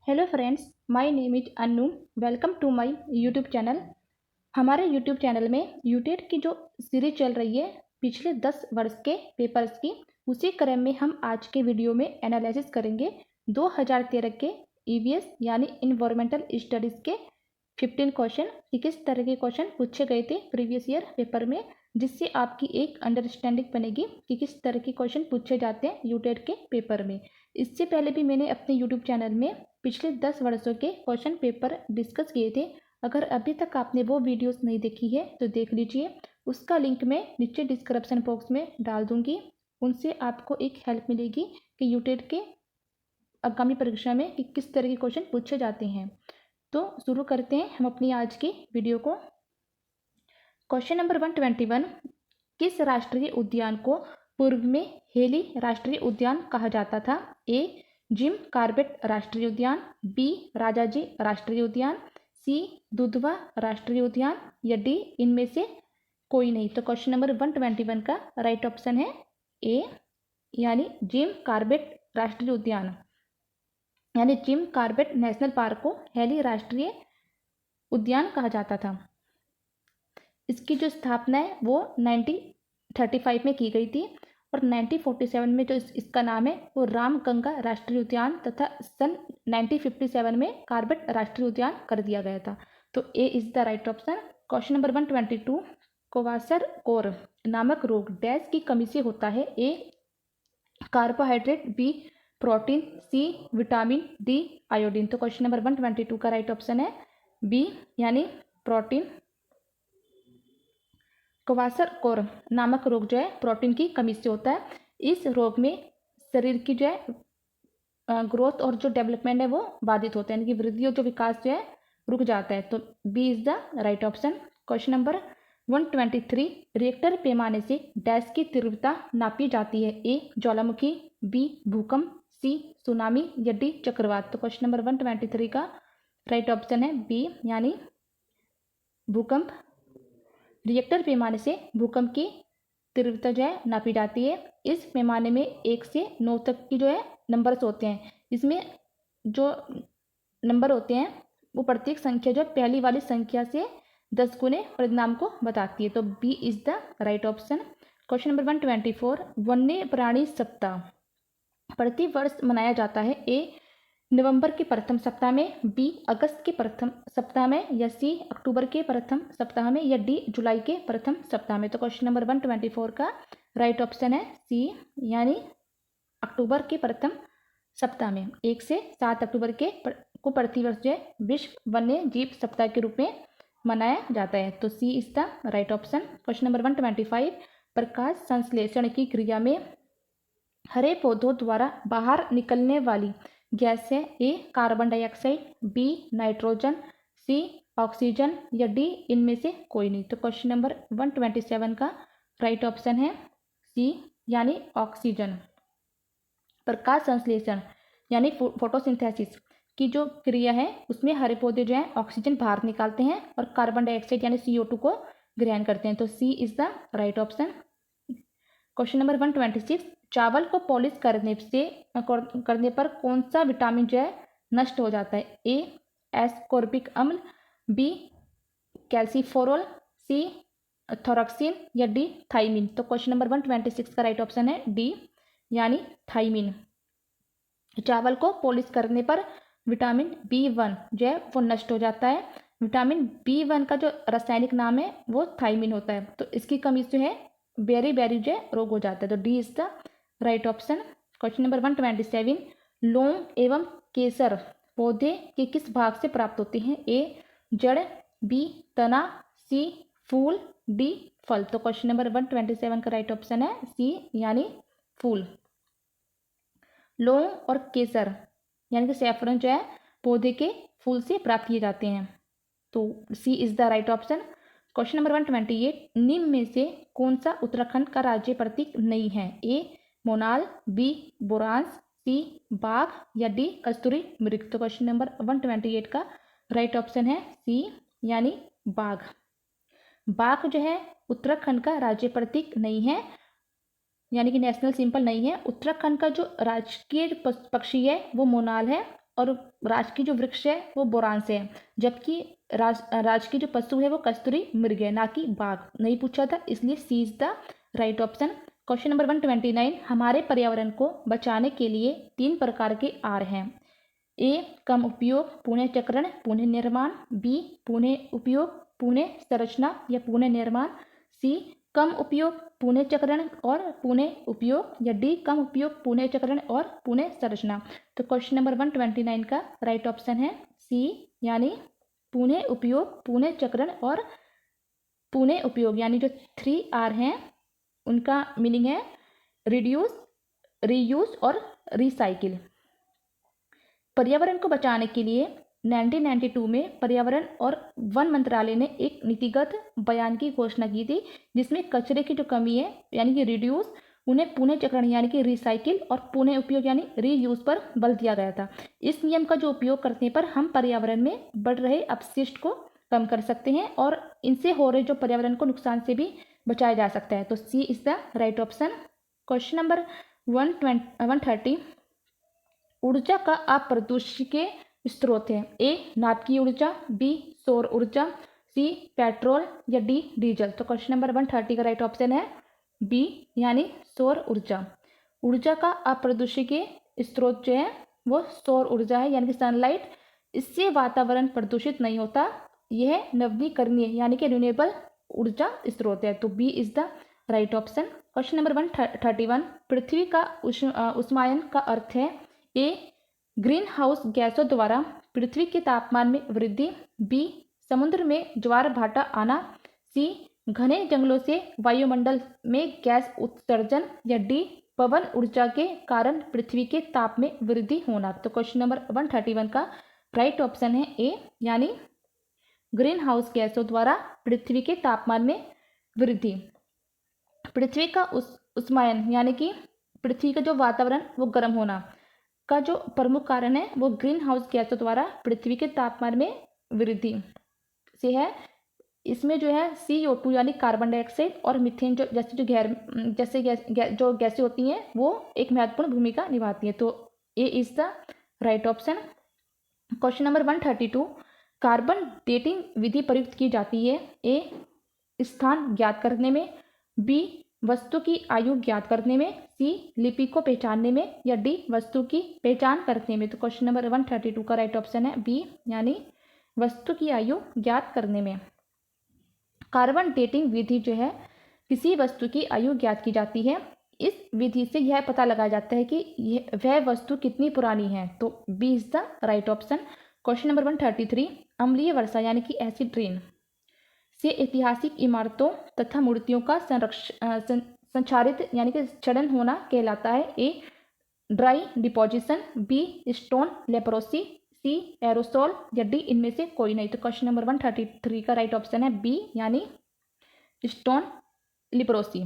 Hello friends, my name is Annu. Welcome to my YouTube channel. हमारे YouTube channel में UTET की जो series चल रही है पिछले 10 वर्ष के पेपर्स की, उसी क्रम में हम आज के वीडियो में एनालिसिस करेंगे 2013 के ईवीएस यानी इन्वायरमेंटल स्टडीज़ के 15 क्वेश्चन कि किस तरह के क्वेश्चन पूछे गए थे प्रीवियस ईयर पेपर में, जिससे आपकी एक अंडरस्टैंडिंग बनेगी कि किस तरह के क्वेश्चन पूछे जाते हैं यूटेट के पेपर में। इससे पहले भी मैंने अपने यूट्यूब चैनल में पिछले 10 वर्षों के क्वेश्चन पेपर डिस्कस किए थे। अगर अभी तक आपने वो वीडियोस नहीं देखी है तो देख लीजिए, उसका लिंक मैं नीचे डिस्क्रिप्शन बॉक्स में डाल दूंगी। उनसे आपको एक हेल्प मिलेगी कि यूटेट के आगामी परीक्षा में कि किस तरह के क्वेश्चन पूछे जाते हैं। तो शुरू करते हैं हम अपनी आज की वीडियो को। क्वेश्चन नंबर 121, किस राष्ट्रीय उद्यान को पूर्व में हेली राष्ट्रीय उद्यान कहा जाता था? ए जिम कॉर्बेट राष्ट्रीय उद्यान, बी राजाजी राष्ट्रीय उद्यान, सी दुधवा राष्ट्रीय उद्यान या डी इनमें से कोई नहीं। तो क्वेश्चन नंबर 121 का राइट ऑप्शन है ए यानी जिम कॉर्बेट राष्ट्रीय उद्यान, यानी जिम कॉर्बेट नेशनल पार्क को हेली राष्ट्रीय उद्यान कहा जाता था। इसकी जो स्थापना है वो 1935 में की गई थी और 1947 में जो इसका नाम है वो रामगंगा राष्ट्रीय उद्यान तथा सन 1957 में कॉर्बेट राष्ट्रीय उद्यान कर दिया गया था। तो A is the right option. Question number 122, kwashiorkor नामक रोग डैश की कमी से होता है? A carbohydrate, B protein, C vitamin, D iodine. तो क्वेश्चन नंबर 122 का राइट ऑप्शन है बी यानी प्रोटीन। क्वाशरकोर नामक रोग जो है प्रोटीन की कमी से होता है। इस रोग में शरीर की जो है ग्रोथ और जो डेवलपमेंट है वो बाधित होता है, यानी कि वृद्धि और जो विकास जो है रुक जाता है। तो B is the right option. Question number 123, Richter पैमाने से डैश की तीव्रता नापी जाती है? ए ज्वालामुखी, बी भूकंप, सी सुनामी या डी चक्रवात। तो क्वेश्चन नंबर 123 का राइट ऑप्शन है बी यानी भूकंप। रिएक्टर पैमाने से भूकंप की तीव्रता जो है नापी जाती है। इस पैमाने में 1 से 9 तक की जो है नंबर्स होते हैं। इसमें जो नंबर होते हैं वो प्रत्येक संख्या जो पहली वाली संख्या से 10 गुने परिणाम को बताती है। तो B is the right option. Question number 124, वन्य प्राणी सप्ताह प्रति वर्ष मनाया जाता है? ए नवंबर के प्रथम सप्ताह में, बी अगस्त के प्रथम सप्ताह में या सी अक्टूबर के प्रथम सप्ताह में या डी जुलाई के प्रथम सप्ताह में। तो क्वेश्चन नंबर 124 का राइट ऑप्शन है सी यानी अक्टूबर के प्रथम सप्ताह में। 1 से 7 अक्टूबर को प्रतिवर्ष जो है विश्व वन्य जीव सप्ताह के रूप में मनाया जाता है। तो C is the right option. Question number 125, प्रकाश संश्लेषण की क्रिया में हरे पौधों द्वारा बाहर निकलने वाली गैस है? ए कार्बन डाइऑक्साइड, बी नाइट्रोजन, सी ऑक्सीजन या डी इनमें से कोई नहीं। तो क्वेश्चन नंबर 127 का राइट ऑप्शन है सी यानी ऑक्सीजन। प्रकाश संश्लेषण यानी फोटोसिंथेसिस की जो क्रिया है उसमें हरे पौधे जो है ऑक्सीजन बाहर निकालते हैं और कार्बन डाइऑक्साइड यानी CO2 को ग्रहण करते हैं। तो C is the right option. Question number 126, चावल को पॉलिश करने पर कौन सा विटामिन जो है नष्ट हो जाता है? ए एस्कॉर्बिक अम्ल, बी कैल्सीफेरॉल, सी थोरक्सिन या डी थाइमिन। तो क्वेश्चन नंबर 126 का राइट ऑप्शन है डी यानी थाइमिन। चावल को पॉलिश करने पर विटामिन B1 जो है वो नष्ट हो जाता है। विटामिन B1 का जो रासायनिक नाम है वो थाइमिन होता है। तो इसकी कमी से है बेरी जो है रोग हो जाता है। तो D is the right option. Question number 127, लौंग एवं केसर पौधे के किस भाग से प्राप्त होते हैं? ए जड़, बी तना, सी फूल, डी फल। तो क्वेश्चन नंबर 127 का राइट ऑप्शन है सी यानी फूल। लौंग और केसर यानी कि सैफरन जो है पौधे के फूल से प्राप्त किए जाते हैं। तो C is the right option. Question number 128, निम्न में से कौन सा उत्तराखंड का राज्य प्रतीक नहीं है? ए मोनाल, बी बोरांस, सी बाघ या डी कस्तूरी मृग। तो क्वेश्चन नंबर 128 का राइट ऑप्शन है सी यानी बाघ। बाघ जो है उत्तराखंड का राज्य प्रतीक नहीं है, यानी कि नेशनल सिंबल नहीं है। उत्तराखंड का जो राजकीय पक्षी है वो मोनाल है और राज की जो वृक्ष है वो बोरान से है, जबकि राज की जो पशु है वो कस्तूरी मृग है, ना कि बाघ। नहीं पूछा था, इसलिए C is the right option. Question number 129, हमारे पर्यावरण को बचाने के लिए 3 प्रकार के आर हैं। ए कम उपयोग, पुनःचक्रण, पुनः निर्माण। बी पुनः उपयोग, पुनः संरचना या पुनः निर्माण। सी कम उपयोग, पुनःचक्रण और पुनः उपयोग, या डी कम उपयोग, पुनःचक्रण और पुनः संरचना। तो क्वेश्चन नंबर 129 का राइट ऑप्शन है सी, यानी पुनः उपयोग, पुनःचक्रण और पुनः उपयोग, यानी जो 3R हैं उनका मीनिंग है रिड्यूस, रीयूज और रिसाइकिल। पर्यावरण को बचाने के लिए 1992 में पर्यावरण और वन मंत्रालय ने एक नीतिगत बयान की घोषणा की थी, जिसमें कचरे की जो कमी है यानी कि रिड्यूस, उन्हें पुनः चक्रण यानी कि रिसाइकिल और पुनः उपयोग यानी रीयूज पर बल दिया गया था। इस नियम का जो उपयोग करने पर हम पर्यावरण में बढ़ रहे अपशिष्ट को कम कर सकते हैं और इनसे हो रहे जो पर्यावरण को नुकसान से भी बचाया जा सकता है। तो C is the right option. Question number 130, ऊर्जा का अप्रदूषित स्रोत है। ए नाभिकीय ऊर्जा, बी सौर ऊर्जा, सी पेट्रोल या डी डीजल। तो क्वेश्चन नंबर 130 का राइट ऑप्शन है बी, यानी सौर ऊर्जा। ऊर्जा का अप्रदूषित स्रोत जो है वो सौर ऊर्जा है, यानी कि सनलाइट। इससे वातावरण प्रदूषित नहीं होता। यह नवीकरणीय यानी कि रिन्यूएबल ऊर्जा स्रोत है। तो B is the right option. Question number 131, पृथ्वी का उष्मायन का अर्थ है। ए ग्रीन हाउस गैसों द्वारा पृथ्वी के तापमान में वृद्धि, बी समुद्र में ज्वार भाटा आना, सी घने जंगलों से वायुमंडल में गैस उत्सर्जन, या डी पवन ऊर्जा के कारण पृथ्वी के ताप में वृद्धि होना। तो क्वेश्चन नंबर 131 का राइट ऑप्शन है ए, यानी ग्रीन हाउस गैसों द्वारा पृथ्वी के तापमान में वृद्धि। पृथ्वी का उष्मायन यानी कि पृथ्वी का जो वातावरण वो गर्म होना का जो प्रमुख कारण है वो ग्रीन हाउस गैसों द्वारा पृथ्वी के तापमान में वृद्धि से है। इसमें जो है CO2 यानी कार्बन डाइऑक्साइड और मीथेन जो जैसे जो गैसें होती हैं वो एक महत्वपूर्ण भूमिका निभाती हैं। तो A is the right option. Question number 132, carbon dating विधि प्रयुक्त की जाती है। ए स्थान ज्ञात करने में, बी वस्तु की आयु ज्ञात करने में, सी लिपि को पहचानने में, या डी वस्तु की पहचान करने में। तो क्वेश्चन नंबर 132 का राइट ऑप्शन है बी, यानी वस्तु की आयु ज्ञात करने में। कार्बन डेटिंग विधि जो है किसी वस्तु की आयु ज्ञात की जाती है। इस विधि से यह पता लगाया जाता है कि वह वस्तु कितनी पुरानी है। तो B is the right option. Question number 133, अम्लीय वर्षा यानी कि एसिड रेन से ऐतिहासिक इमारतों तथा मूर्तियों का संक्षारित यानी कि क्षरण होना कहलाता है। A dry deposition, B stone leprosy, C aerosol, या डी इनमें से कोई नहीं। तो क्वेश्चन नंबर 133 का राइट ऑप्शन है बी, यानी स्टोन लिप्रोसी।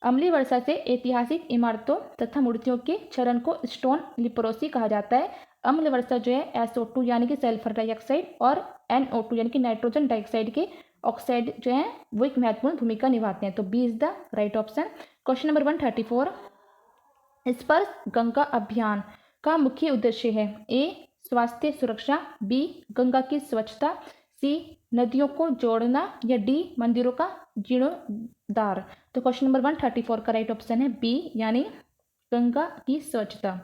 अम्लीय वर्षा से ऐतिहासिक इमारतों तथा मूर्तियों के क्षरण को स्टोन लिप्रोसी कहा जाता है। अम्ल वर्षा जो है SO2 यानी कि सल्फर डाइऑक्साइड और NO2 यानी कि नाइट्रोजन डाइऑक्साइड के ऑक्साइड जो है वो एक महत्वपूर्ण भूमिका निभाते हैं। तो B is the right option. Question number 134, Sparsh Ganga अभियान का मुख्य उद्देश्य है। ए स्वास्थ्य सुरक्षा, बी गंगा की स्वच्छता, सी नदियों को जोड़ना, या डी मंदिरों का जीर्णोद्धार। तो क्वेश्चन नंबर 134 का राइट ऑप्शन है बी, यानी गंगा की स्वच्छता।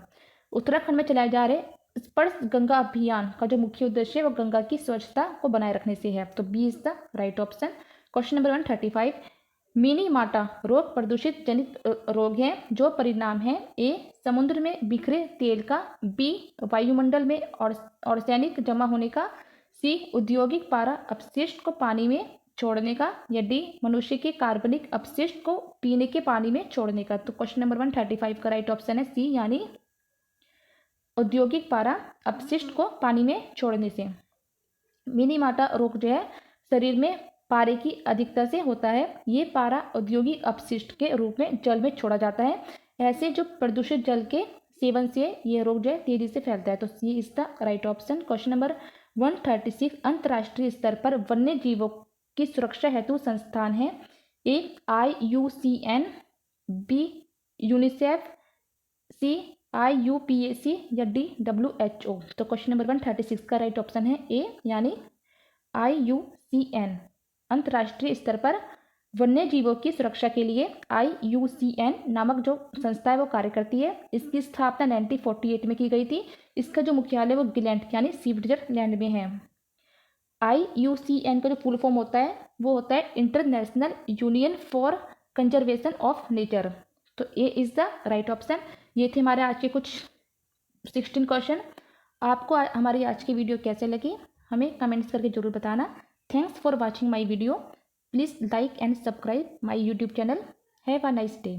उत्तराखंड में चलाए जा रहे स्पर्श गंगा अभियान का जो मुख्य उद्देश्य है वो गंगा की स्वच्छता को बनाए रखने से है। तो B is the right option. Question number 135, Minamata रोग प्रदूषित जनित रोग है जो परिणाम है। ए समुद्र में बिखरे तेल का, बी वायुमंडल में आर्सेनिक जमा होने का, सी औद्योगिक पारा अपशिष्ट को पानी में छोड़ने का, या डी मनुष्य के कार्बनिक अपशिष्ट को पीने के पानी में छोड़ने का। तो क्वेश्चन नंबर 135 का राइट ऑप्शन है सी, यानी औद्योगिक पारा अपशिष्ट को पानी में छोड़ने से। मिनीमाटा रोग जो है शरीर में पारे की अधिकता से होता है। ये पारा औद्योगिक अपशिष्ट के रूप में जल में छोड़ा जाता है। ऐसे जो प्रदूषित जल के सेवन से ये रोग जो है तेजी से फैलता है। तो C is the right option. Question number 136, अंतर्राष्ट्रीय स्तर पर वन्य जीवों की सुरक्षा हेतु संस्थान है। ए IUCN, बी यूनिसेफ, सी IUPAC या WHO? तो क्वेश्चन नंबर 136 का राइट ऑप्शन है ए, यानी IUCN। अंतर्राष्ट्रीय स्तर पर वन्य जीवों की सुरक्षा के लिए IUCN नामक जो संस्था है वो कार्य करती है। इसकी स्थापना 1948 में की गई थी। इसका जो मुख्यालय वो गिलैंड यानी स्विट्जरलैंड में है। IUCN का जो फुल फॉर्म होता है वो होता है International Union for Conservation of Nature. तो A is the right option. ये थे हमारे आज के कुछ 16 क्वेश्चन। आपको हमारी आज की वीडियो कैसे लगी हमें कमेंट्स करके जरूर बताना। Thanks for watching my video. Please like and subscribe my YouTube channel. Have a nice day.